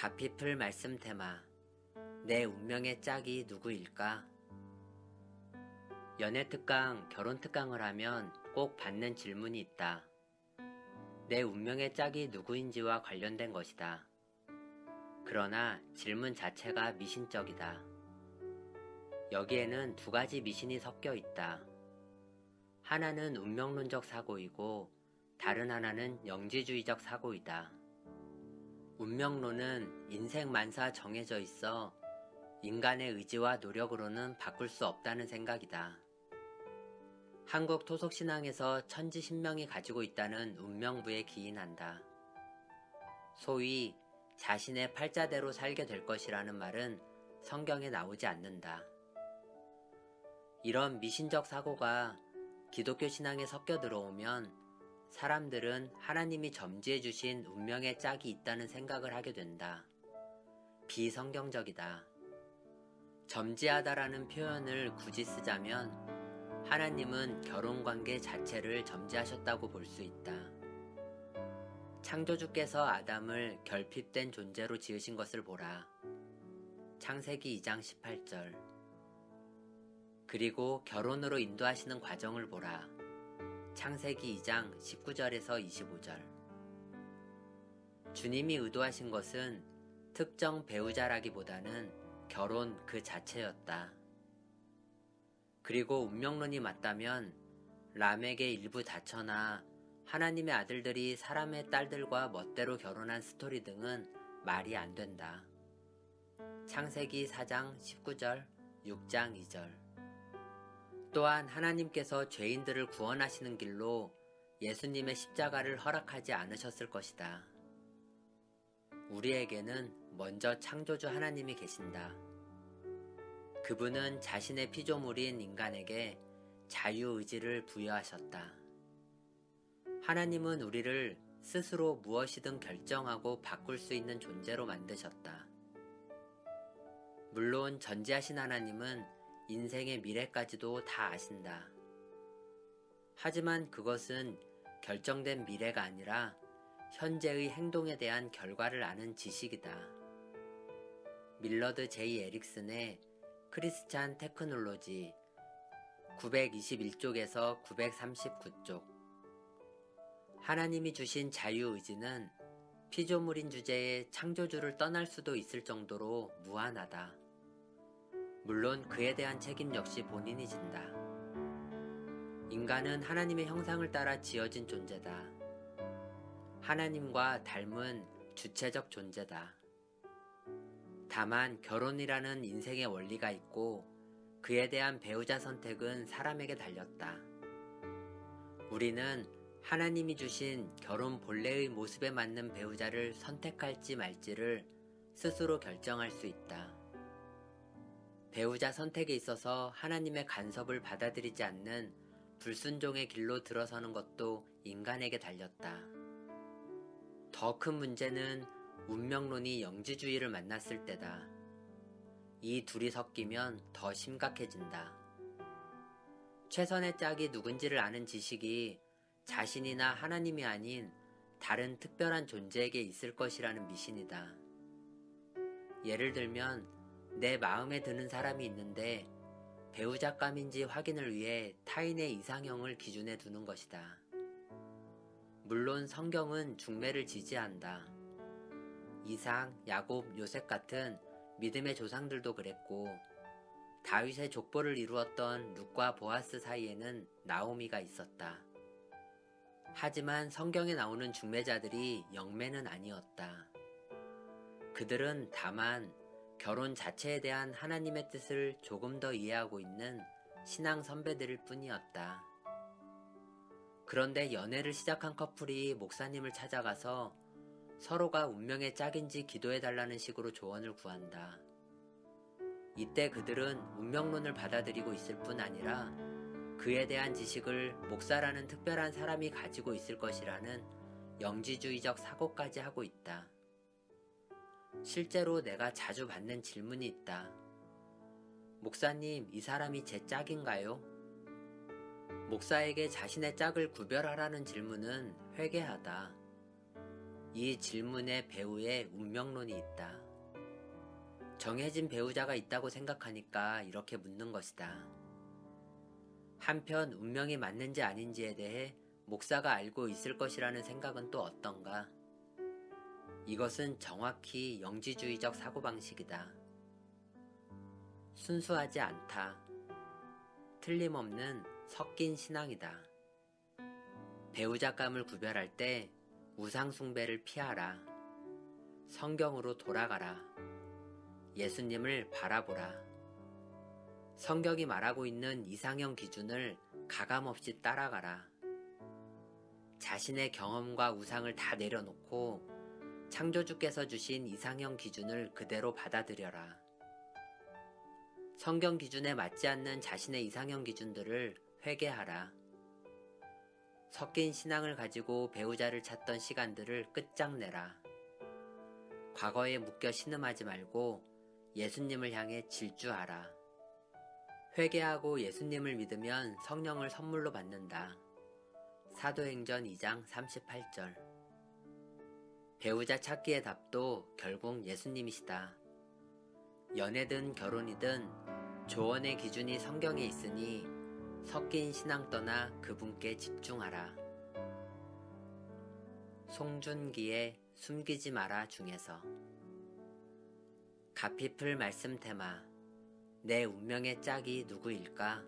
가피풀 말씀 테마. 내 운명의 짝이 누구일까? 연애특강, 결혼특강을 하면 꼭 받는 질문이 있다. 내 운명의 짝이 누구인지와 관련된 것이다. 그러나 질문 자체가 미신적이다. 여기에는 두 가지 미신이 섞여 있다. 하나는 운명론적 사고이고 다른 하나는 영지주의적 사고이다. 운명론은 인생 만사 정해져 있어 인간의 의지와 노력으로는 바꿀 수 없다는 생각이다. 한국 토속신앙에서 천지신명이 가지고 있다는 운명부에 기인한다. 소위 자신의 팔자대로 살게 될 것이라는 말은 성경에 나오지 않는다. 이런 미신적 사고가 기독교 신앙에 섞여 들어오면 사람들은 하나님이 점지해 주신 운명의 짝이 있다는 생각을 하게 된다. 비성경적이다. 점지하다라는 표현을 굳이 쓰자면 하나님은 결혼관계 자체를 점지하셨다고 볼 수 있다. 창조주께서 아담을 결핍된 존재로 지으신 것을 보라. 창세기 2장 18절. 그리고 결혼으로 인도하시는 과정을 보라. 창세기 2장 19절에서 25절. 주님이 의도하신 것은 특정 배우자라기보다는 결혼 그 자체였다. 그리고 운명론이 맞다면 람에게 일부 다처나 하나님의 아들들이 사람의 딸들과 멋대로 결혼한 스토리 등은 말이 안 된다. 창세기 4장 19절, 6장 2절. 또한 하나님께서 죄인들을 구원하시는 길로 예수님의 십자가를 허락하지 않으셨을 것이다. 우리에게는 먼저 창조주 하나님이 계신다. 그분은 자신의 피조물인 인간에게 자유의지를 부여하셨다. 하나님은 우리를 스스로 무엇이든 결정하고 바꿀 수 있는 존재로 만드셨다. 물론 전지하신 하나님은 인생의 미래까지도 다 아신다. 하지만 그것은 결정된 미래가 아니라 현재의 행동에 대한 결과를 아는 지식이다. 밀러드 J. 에릭슨의 크리스찬 테크놀로지 921쪽에서 939쪽. 하나님이 주신 자유의지는 피조물인 주제의 창조주를 떠날 수도 있을 정도로 무한하다. 물론 그에 대한 책임 역시 본인이 진다. 인간은 하나님의 형상을 따라 지어진 존재다. 하나님과 닮은 주체적 존재다. 다만 결혼이라는 인생의 원리가 있고 그에 대한 배우자 선택은 사람에게 달렸다. 우리는 하나님이 주신 결혼 본래의 모습에 맞는 배우자를 선택할지 말지를 스스로 결정할 수 있다. 배우자 선택에 있어서 하나님의 간섭을 받아들이지 않는 불순종의 길로 들어서는 것도 인간에게 달렸다. 더 큰 문제는 운명론이 영지주의를 만났을 때다. 이 둘이 섞이면 더 심각해진다. 최선의 짝이 누군지를 아는 지식이 자신이나 하나님이 아닌 다른 특별한 존재에게 있을 것이라는 미신이다. 예를 들면 내 마음에 드는 사람이 있는데 배우자감인지 확인을 위해 타인의 이상형을 기준에 두는 것이다. 물론 성경은 중매를 지지한다. 이삭, 야곱, 요셉 같은 믿음의 조상들도 그랬고 다윗의 족보를 이루었던 룻과 보아스 사이에는 나오미가 있었다. 하지만 성경에 나오는 중매자들이 영매는 아니었다. 그들은 다만 결혼 자체에 대한 하나님의 뜻을 조금 더 이해하고 있는 신앙 선배들일 뿐이었다. 그런데 연애를 시작한 커플이 목사님을 찾아가서 서로가 운명의 짝인지 기도해달라는 식으로 조언을 구한다. 이때 그들은 운명론을 받아들이고 있을 뿐 아니라 그에 대한 지식을 목사라는 특별한 사람이 가지고 있을 것이라는 영지주의적 사고까지 하고 있다. 실제로 내가 자주 받는 질문이 있다. 목사님, 이 사람이 제 짝인가요? 목사에게 자신의 짝을 구별하라는 질문은 회개하다. 이 질문에 배우의 운명론이 있다. 정해진 배우자가 있다고 생각하니까 이렇게 묻는 것이다. 한편 운명이 맞는지 아닌지에 대해 목사가 알고 있을 것이라는 생각은 또 어떤가? 이것은 정확히 영지주의적 사고방식이다. 순수하지 않다. 틀림없는 섞인 신앙이다. 배우자감을 구별할 때 우상숭배를 피하라. 성경으로 돌아가라. 예수님을 바라보라. 성경이 말하고 있는 이상형 기준을 가감없이 따라가라. 자신의 경험과 우상을 다 내려놓고 창조주께서 주신 이상형 기준을 그대로 받아들여라. 성경 기준에 맞지 않는 자신의 이상형 기준들을 회개하라. 섞인 신앙을 가지고 배우자를 찾던 시간들을 끝장내라. 과거에 묶여 신음하지 말고 예수님을 향해 질주하라. 회개하고 예수님을 믿으면 성령을 선물로 받는다. 사도행전 2장 38절. 배우자 찾기의 답도 결국 예수님이시다. 연애든 결혼이든 조언의 기준이 성경에 있으니 섞인 신앙 떠나 그분께 집중하라. 송준기의 숨기지 마라 중에서. 가피풀 말씀 테마. 내 운명의 짝이 누구일까?